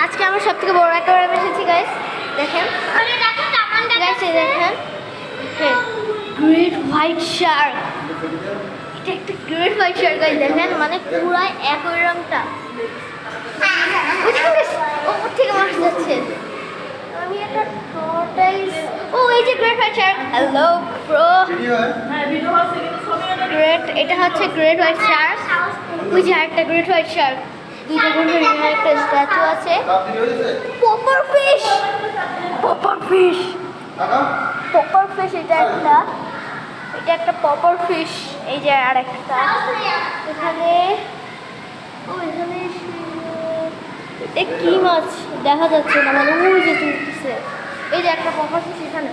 আজকে আমার সব থেকে বড় একটা ম্যাম এসেছি গাইস, দেখেন গাইস, এই দেখেন গ্রেট হোয়াইট শার্ক। এটা একটা গ্রেট হোয়াইট শার্ক গাইস, দেখেন মানে পুরাই অ্যাকোয়ারিয়ামটা। ওপর থেকে মাছ যাচ্ছে। আমি একটা টর্টাইস, ও এই যে great white Shark. Hello bro, great, এটা হচ্ছে গ্রেট হোয়াইট শার্ক। ওই যে আরেকটা গ্রেট হোয়াইট শার্ক, দুইটা গ্রেট হোয়াইট, একটা স্ট্যাচু আছে। Popper fish, popper fish, popper fish, এটা একটা পপার ফিশ। এই যে আর একটা এখানে, ও এখানে এটা কি মাছ দেখা যাচ্ছে না, মানে ওই যে চলতেছে। এই যে একটা পপার ফিশ এখানে।